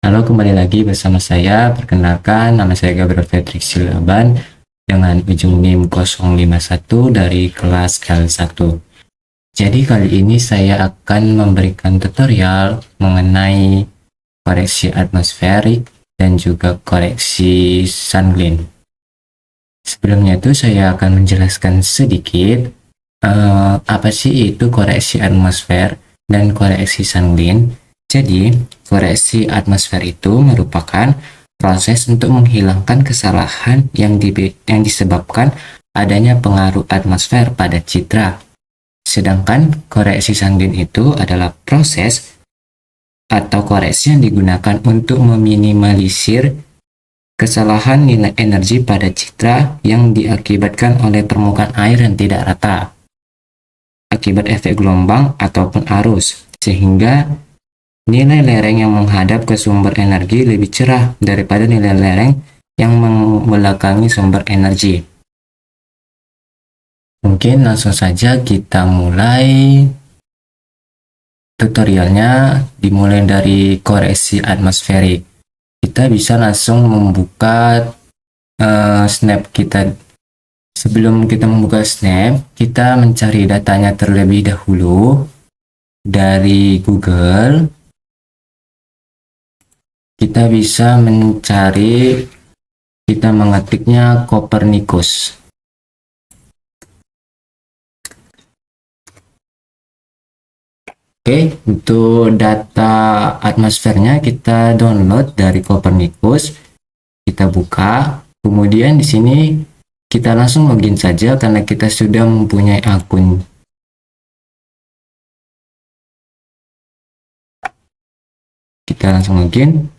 Halo, kembali lagi bersama saya. Perkenalkan, nama saya Gabriel Fredrik Silaban dengan ujung NIM 051 dari kelas L1. Jadi kali ini saya akan memberikan tutorial mengenai koreksi atmosferik dan juga koreksi sunglint. Sebelumnya itu saya akan menjelaskan sedikit apa sih itu koreksi atmosfer dan koreksi sunglint. Jadi, koreksi atmosfer itu merupakan proses untuk menghilangkan kesalahan yang disebabkan adanya pengaruh atmosfer pada citra. Sedangkan koreksi sunglint itu adalah proses atau koreksi yang digunakan untuk meminimalisir kesalahan nilai energi pada citra yang diakibatkan oleh permukaan air yang tidak rata akibat efek gelombang ataupun arus, sehingga nilai lereng yang menghadap ke sumber energi lebih cerah daripada nilai lereng yang membelakangi sumber energi. Mungkin langsung saja kita mulai tutorialnya, dimulai dari koreksi atmosferik. Kita bisa langsung membuka snap kita. Sebelum kita membuka snap, kita mencari datanya terlebih dahulu dari Google. Kita bisa mencari, kita mengetiknya Copernicus. Oke, untuk data atmosfernya kita download dari Copernicus. Kita buka, kemudian di sini kita langsung login saja karena kita sudah mempunyai akun. Kita langsung login.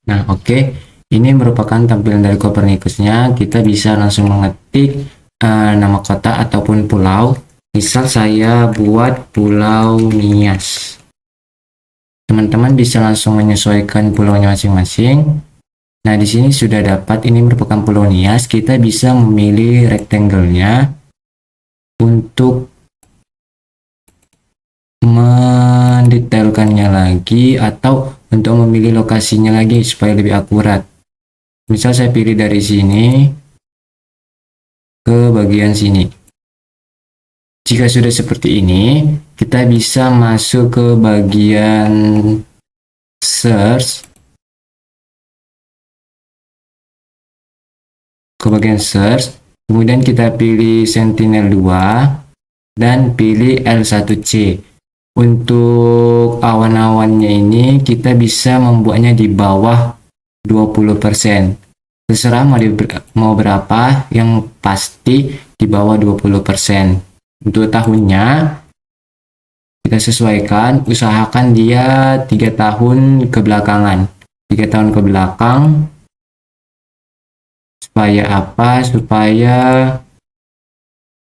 Nah, oke. Ini merupakan tampilan dari Copernicusnya. Kita bisa langsung mengetik nama kota ataupun pulau. Misal saya buat Pulau Nias. Teman-teman bisa langsung menyesuaikan pulaunya masing-masing. Nah, di sini sudah dapat, ini merupakan Pulau Nias. Kita bisa memilih rectangle-nya untuk mendetailkannya lagi atau untuk memilih lokasinya lagi supaya lebih akurat. Misal saya pilih dari sini ke bagian sini. Jika sudah seperti ini, kita bisa masuk ke bagian search. Kemudian kita pilih Sentinel 2 dan pilih L1C. Untuk awan-awannya ini kita bisa membuatnya di bawah 20%. Terserah mau berapa, yang pasti di bawah 20%. Untuk tahunnya kita sesuaikan, usahakan dia 3 tahun kebelakangan. 3 tahun ke belakang. Supaya apa? Supaya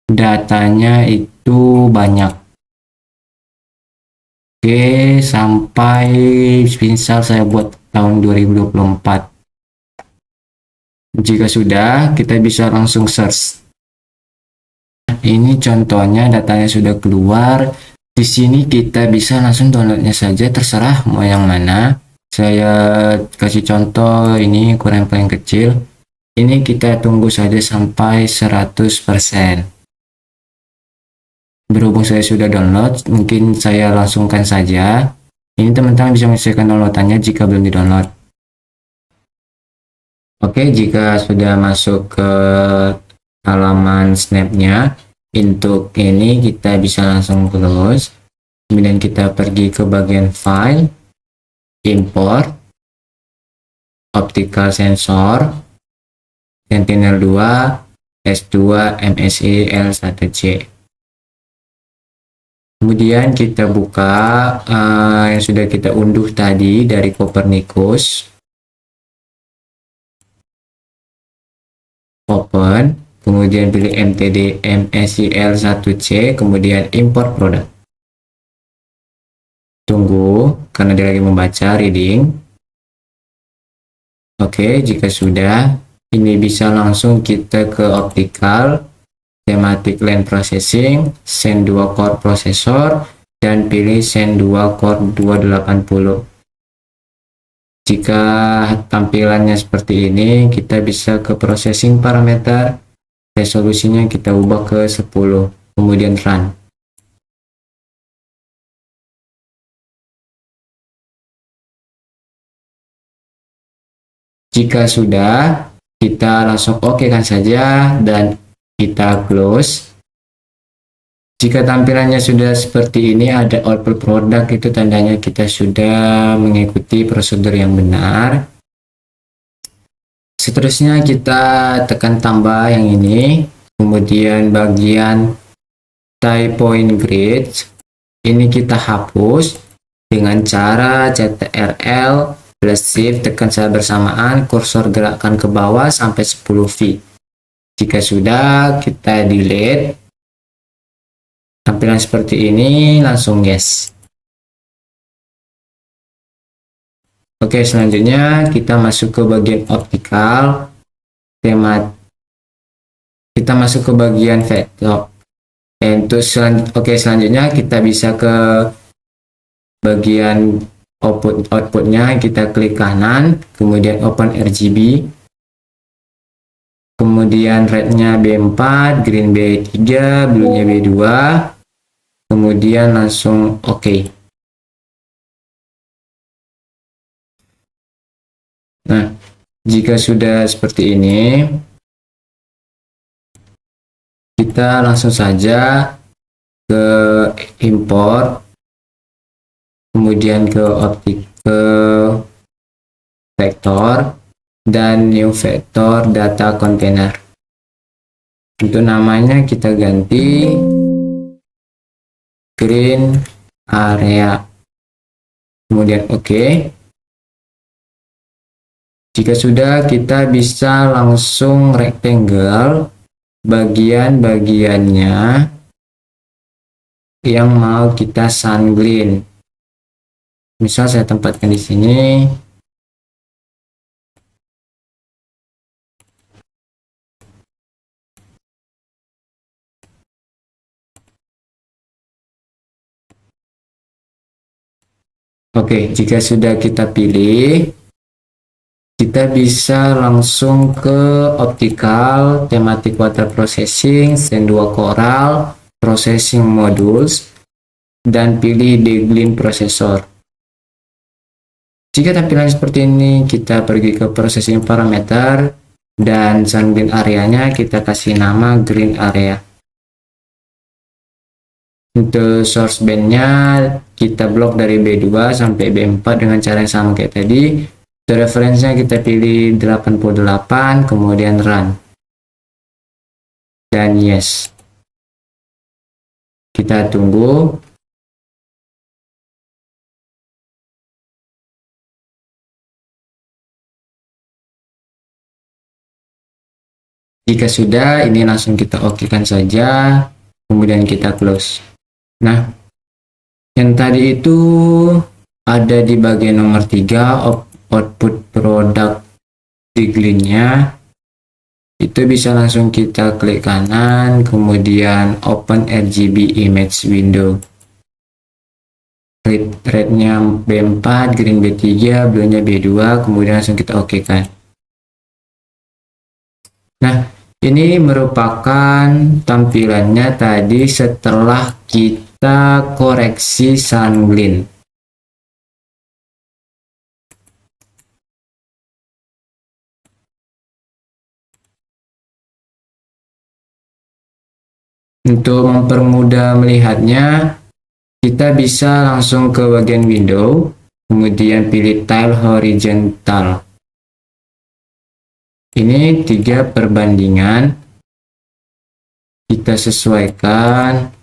datanya itu banyak. Oke, sampai misal saya buat tahun 2024. Jika sudah, kita bisa langsung search. Ini contohnya, datanya sudah keluar. Di sini kita bisa langsung downloadnya saja, terserah mau yang mana. Saya kasih contoh ini ukuran paling kecil. Ini kita tunggu saja sampai 100%. Berhubung saya sudah download, mungkin saya langsungkan saja. Ini teman-teman bisa menyesuaikan downloadannya jika belum di-download. Oke, jika sudah masuk ke halaman snapnya, untuk ini kita bisa langsung close. Kemudian kita pergi ke bagian file, import, optical sensor, Sentinel 2, S2, MSI, L1C. Kemudian kita buka yang sudah kita unduh tadi dari Copernicus. Open, kemudian pilih MTD MSIL1C, kemudian import produk. Tunggu, karena dia lagi membaca reading. Oke, jika sudah, ini bisa langsung kita ke optical Thematic Line Processing, Zen 2 Core Processor, dan pilih Zen 2 Core 280. Jika tampilannya seperti ini, kita bisa ke processing parameter, resolusinya kita ubah ke 10, kemudian run. Jika sudah, kita langsung oke kan saja dan kita close. Jika tampilannya sudah seperti ini, ada output produk, itu tandanya kita sudah mengikuti prosedur yang benar. Seterusnya kita tekan tambah yang ini, kemudian bagian tie point grid ini kita hapus dengan cara CTRL plus shift, tekan secara bersamaan, kursor gerakkan ke bawah sampai 10 feet. Jika sudah, kita delete. Tampilan seperti ini, langsung yes. Oke, selanjutnya kita masuk ke bagian optical, kita masuk ke bagian vector. Selanjutnya kita bisa ke bagian outputnya, kita klik kanan, kemudian open RGB, kemudian rednya B4, green B3, blue-nya B2, kemudian langsung oke. Nah, jika sudah seperti ini, kita langsung saja ke import, kemudian ke vector, dan new vector data container. Untuk namanya kita ganti green area, kemudian oke. Jika sudah, kita bisa langsung rectangle bagian-bagiannya yang mau kita sunglint. Misal saya tempatkan di sini. Oke, jika sudah kita pilih, kita bisa langsung ke optical, thematic water processing, Zen 2 Coral, processing modules, dan pilih deglint processor. Jika tampilan seperti ini, kita pergi ke processing parameter, dan sunglint areanya kita kasih nama green area. Untuk source bandnya kita blok dari B2 sampai B4 dengan cara yang sama kayak tadi. Untuk referensinya kita pilih 88, kemudian run, dan yes. Kita tunggu. Jika sudah, ini langsung kita okekan saja, kemudian kita close. Nah, yang tadi itu ada di bagian nomor 3, output produk deglintnya. Itu bisa langsung kita klik kanan, kemudian open RGB image window. Rednya B4, green B3, blue-nya B2, kemudian langsung kita okekan. Nah, ini merupakan tampilannya tadi setelah kita koreksi sunglint. Untuk mempermudah melihatnya, kita bisa langsung ke bagian window, kemudian pilih tile horizontal. Ini 3 perbandingan, kita sesuaikan.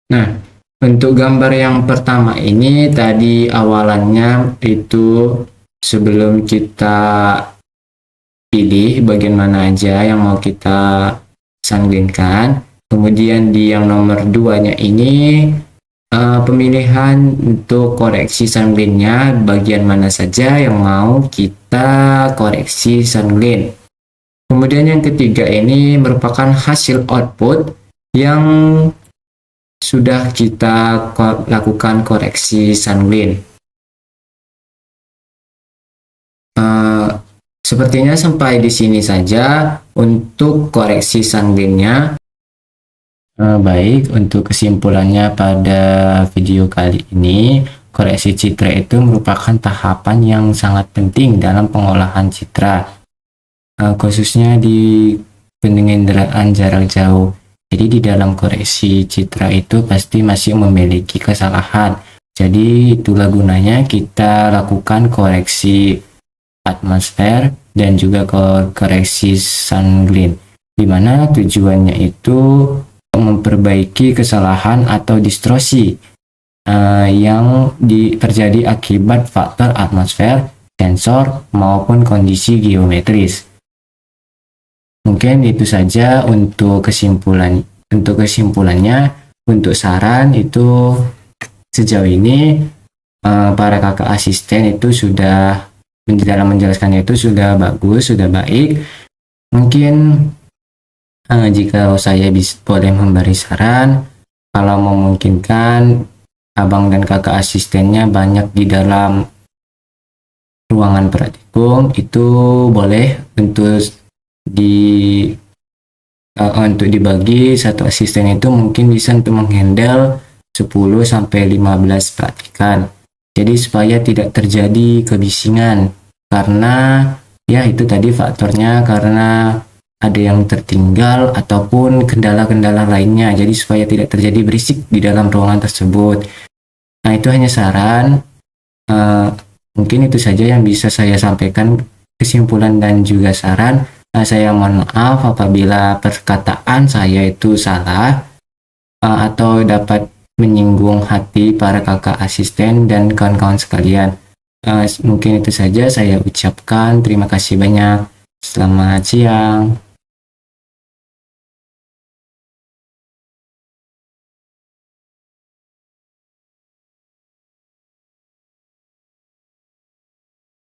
Nah, untuk gambar yang pertama ini tadi awalannya itu sebelum kita pilih bagian mana aja yang mau kita sanglinkan, kemudian di yang nomor 2-nya ini pemilihan untuk koreksi sanglinnya bagian mana saja yang mau kita koreksi sanglin. Kemudian yang ketiga ini merupakan hasil output yang sudah kita lakukan koreksi sanglin. Sepertinya sampai di sini saja untuk koreksi sanglinnya. Baik, untuk kesimpulannya pada video kali ini, koreksi citra itu merupakan tahapan yang sangat penting dalam pengolahan citra, khususnya di pendengaraan jarak jauh. Jadi di dalam koreksi citra itu pasti masih memiliki kesalahan. Jadi itulah gunanya kita lakukan koreksi atmosfer dan juga koreksi sanglin, di mana tujuannya itu memperbaiki kesalahan atau distorsi yang terjadi akibat faktor atmosfer, sensor, maupun kondisi geometris. Mungkin itu saja untuk kesimpulannya. Untuk saran itu sejauh ini para kakak asisten itu sudah dalam menjelaskannya itu sudah bagus, sudah baik. Mungkin jika saya boleh memberi saran, kalau memungkinkan abang dan kakak asistennya banyak di dalam ruangan praktikum, itu boleh untuk dibagi satu asisten itu mungkin bisa untuk menghandle 10-15 praktikan. Jadi supaya tidak terjadi kebisingan, karena ya itu tadi faktornya karena ada yang tertinggal ataupun kendala-kendala lainnya. Jadi supaya tidak terjadi berisik di dalam ruangan tersebut. Nah, itu hanya saran. Mungkin itu saja yang bisa saya sampaikan, kesimpulan dan juga saran. Saya mohon maaf apabila perkataan saya itu salah atau dapat menyinggung hati para kakak asisten dan kawan-kawan sekalian. Mungkin itu saja saya ucapkan. Terima kasih banyak. Selamat siang.